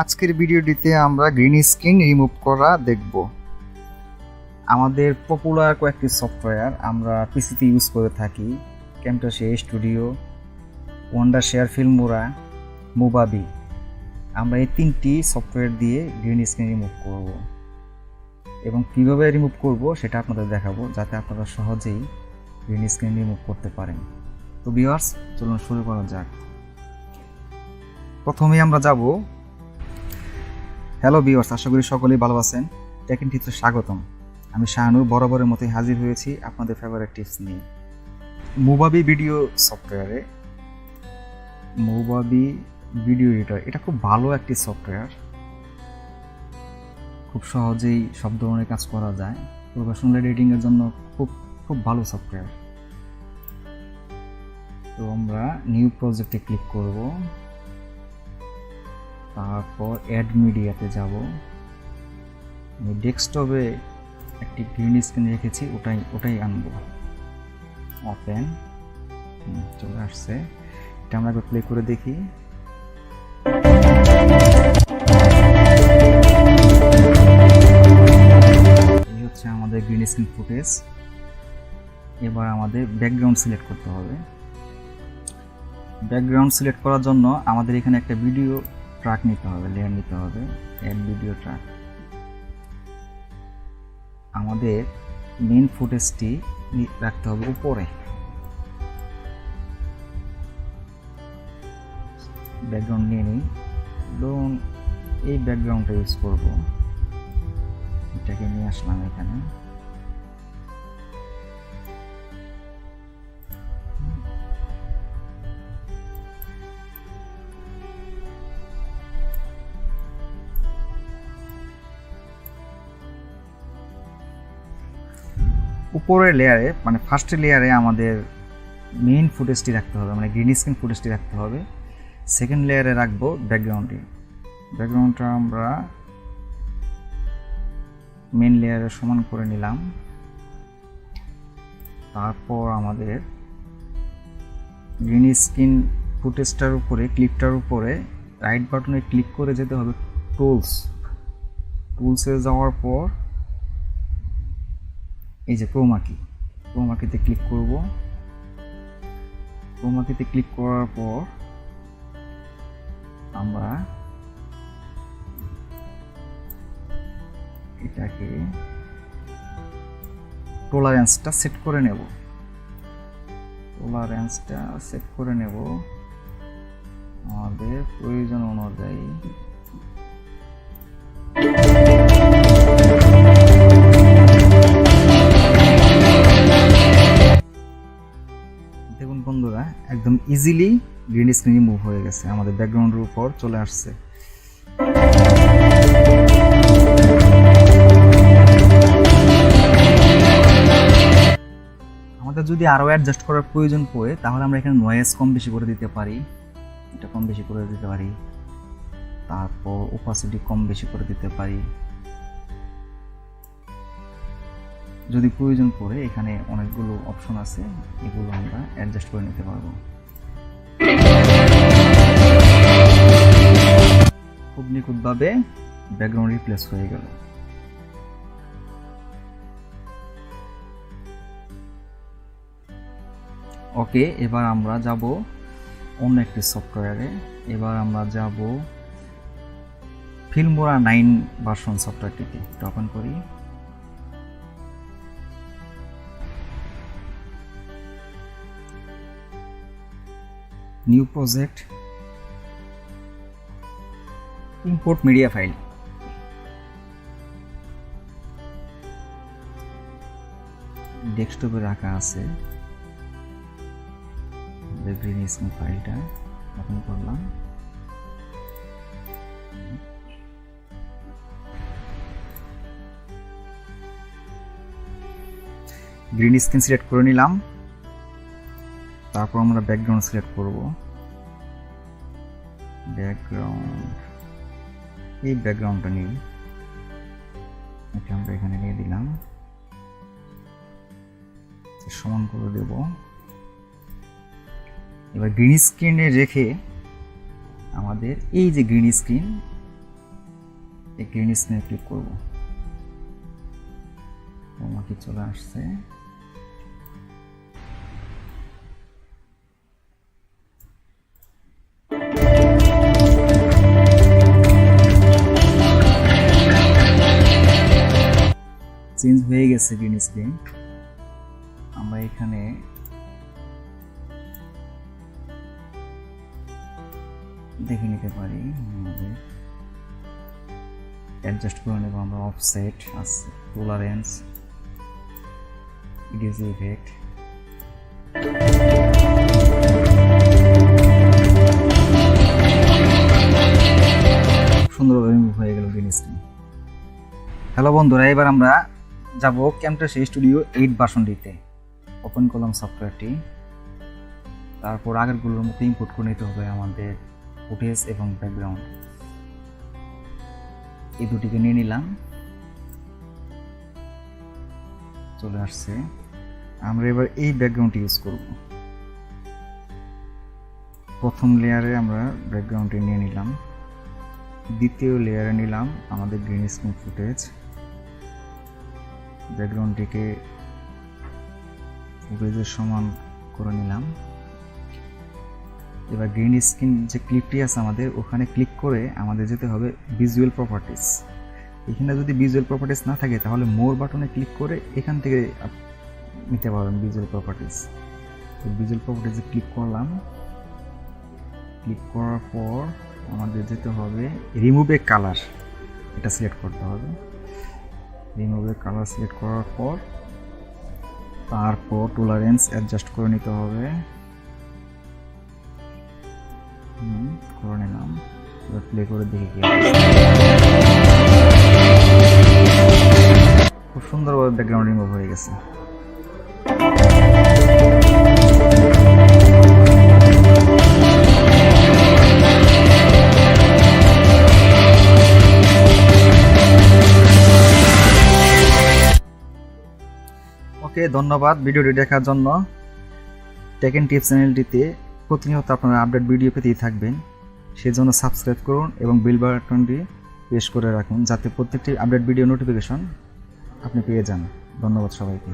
আজকের ভিডিওটিতে আমরা গ্রিন স্ক্রিন রিমুভ করা দেখব। আমাদের পপুলার কয়েকটি সফটওয়্যার আমরা পিসিতে ইউজ করে থাকি, ক্যামটাসিয়া স্টুডিও, ওয়ান্ডারশেয়ার, ফিল্মোরা, মোভাভি। আমরা এই তিনটি সফটওয়্যার দিয়ে গ্রিন স্ক্রিন রিমুভ করব এবং কীভাবে রিমুভ করব সেটা আপনাদের দেখাবো, যাতে আপনারা সহজেই গ্রিন স্ক্রিন রিমুভ করতে পারেন। তো ভিউয়ার্স, চলুন শুরু করা যাক। প্রথমেই আমরা যাব। হ্যালো ভিউয়ার্স, আশা করি সকলেই ভালো আছেন। টেকন টিপসে স্বাগতম। আমি শাহানুর বরাবরের মতোই হাজির হয়েছি আপনাদের ফেভারিট টিপস নিয়ে। মোভাভি ভিডিও সফটওয়্যারে, মোভাভি ভিডিও এডিটর, এটা খুব ভালো একটি সফটওয়্যার। খুব সহজেই সব ধরনের কাজ করা যায়। প্রফেশনাল এডিটিংয়ের জন্য খুব ভালো সফটওয়্যার। তো আমরা নিউ প্রজেক্টে ক্লিক করব, তারপর অ্যাড মিডিয়াতে যাব। আমি ডেস্কটপে একটি গ্রিন স্ক্রিন রেখেছি, ওটাই আনবো। ওপেন, চলে আসছে। এটা আমরা একবার প্লে করে দেখি। এই হচ্ছে আমাদের গ্রিন স্ক্রিন ফুটেজ। এবার আমাদের ব্যাকগ্রাউন্ড সিলেক্ট করতে হবে। ব্যাকগ্রাউন্ড সিলেক্ট করার জন্য আমাদের এখানে একটা ভিডিও ট্র্যাক নিতে হবে, লেয়ার নিতে হবে, অ্যাড ভিডিও ট্র্যাক। আমাদের মেইন ফুটেজটি রাখতে হবে উপরে। ব্যাকগ্রাউন্ড নিয়ে নিই, ধরুন এই ব্যাকগ্রাউন্ডটা ইউজ করব। এটাকে নিয়ে আসলাম এখানে। উপরের লেয়ারে, মানে ফার্স্ট লেয়ারে আমাদের মেইন ফুটেজটি রাখতে হবে, মানে গ্রিন স্ক্রিন ফুটেজটি রাখতে হবে। সেকেন্ড লেয়ারে রাখবো ব্যাকগ্রাউন্ডটি। ব্যাকগ্রাউন্ডটা আমরা মেইন লেয়ারে সমান করে নিলাম। তারপর আমাদের গ্রিন স্ক্রিন ফুটেজটার উপরে, ক্লিপটার উপরে রাইট বাটনে ক্লিক করে যেতে হবে টুলসে যাওয়ার পর এই যে ক্রোমাকিতে ক্লিক করব। ক্রোমাকিতে ক্লিক করার পর আমরা এটাকে টলারেন্সটা সেট করে নেব। আমাদের প্রয়োজন অনুযায়ী। দেখুন বন্ধুরা, একদম ইজিলি গ্রিন স্ক্রিন মুভ হয়ে গেছে, আমাদের ব্যাকগ্রাউন্ডের উপর চলে আসছে। আমাদের যদি আরও অ্যাডজাস্ট করার প্রয়োজন পড়ে, তাহলে আমরা এখানে নয়েজ কম বেশি করে দিতে পারি। এটা কম বেশি করে দিতে পারি, তারপর ওপাসিটি কম বেশি করে দিতে পারি। যদি প্রয়োজন পড়ে, এখানে অনেকগুলো অপশন আছে, এগুলো আমরা অ্যাডজাস্ট করে নিতে পারবো। খুব নিখুঁতভাবে ব্যাকগ্রাউন্ড রিপ্লেস হয়ে গেল। ওকে, এবার আমরা যাব অন্য একটি সফটওয়্যারে। এবার আমরা যাব ফিল্মোরা 9 ভার্সন সফটওয়্যারটিতে। ওপেন করি। New project, import media file. ডেস্কটপে রাখা আছে গ্রিন স্ক্রিন ফাইলটা। ওপেন করলাম। গ্রিন স্ক্রিন সিলেক্ট করে নিলাম। তারপর আমরা ব্যাকগ্রাউন্ড সিলেক্ট করব। এই ব্যাকগ্রাউন্ডটা নিই, এটা আমরা এখানে নিয়ে দিলাম, সমান করে দেব। এবার গ্রিন স্ক্রিনে রেখে আমাদের এই যে গ্রিন স্ক্রিন এই গ্রিন স্ক্রিনে ক্লিক করব। আমাকে চলে আসছে। চেঞ্জ হয়ে গেছে গ্রিন স্ক্রিন। আমরা এখানে দেখে নিতে পারি, আমাদের অ্যাডজাস্ট করে নেব আমরা। অফসেট আছে, টলারেন্স, ইডিজি ইফেক্ট। সুন্দরভাবে মুভ হয়ে গেল গ্রিন স্ক্রিন। হ্যালো বন্ধুরা, এবার আমরা যাব camtasia স্টুডিও 8 ভার্সনটিতে। ওপেন করলাম সফটওয়্যারটি, তারপর আগেরগুলোর মতো ইম্পোর্ট করে নিতে হবে আমাদের ফুটেজ এবং ব্যাকগ্রাউন্ড। এই দুটিকে নিয়ে নিলাম, চলে আসছে। আমরা এবার এই ব্যাকগ্রাউন্ডটি ইউজ করব। প্রথম লেয়ারে আমরা ব্যাকগ্রাউন্ডটি নিয়ে নিলাম, দ্বিতীয় লেয়ারে নিলাম আমাদের গ্রিন স্ক্রিন ফুটেজ। ব্যাকগ্রাউন্ডটিকে ফুটেজের সমান করে নিলাম। এবার গ্রিন স্ক্রিন যে ক্লিপটি আছে আমাদের, ওখানে ক্লিক করে আমাদের যেতে হবে ভিজুয়াল প্রপার্টিস। এখানে যদি ভিজুয়াল প্রপার্টিস না থাকে তাহলে মোর বাটনে ক্লিক করে এখান থেকে নিতে পারবেন ভিজুয়াল প্রপার্টিস। তো ভিজুয়াল প্রপার্টিসে ক্লিক করলাম। ক্লিক করার পর আমাদের যেতে হবে রিমুভ এ কালার, এটা সিলেক্ট করতে হবে। রিমুভ এ কালার সিলেক্ট করার পর তারপর টলারেন্স অ্যাডজাস্ট করে নিতে হবে। করে নিলাম। এবার প্লে করে দেখি কি খুব সুন্দরভাবে ব্যাকগ্রাউন্ড রিমুভ হয়ে গেছে। ওকে, ধন্যবাদ ভিডিওটি দেখার জন্য। টেকন টিপস চ্যানেলটিতে প্রতিনিয়ত আপনারা আপডেট ভিডিও পেতেই থাকবেন, সেজন্য সাবস্ক্রাইব করুন এবং বেল বাটনটি প্রেস করে রাখুন যাতে প্রত্যেকটি আপডেট ভিডিও নোটিফিকেশন আপনি পেয়ে যান। ধন্যবাদ সবাইকে।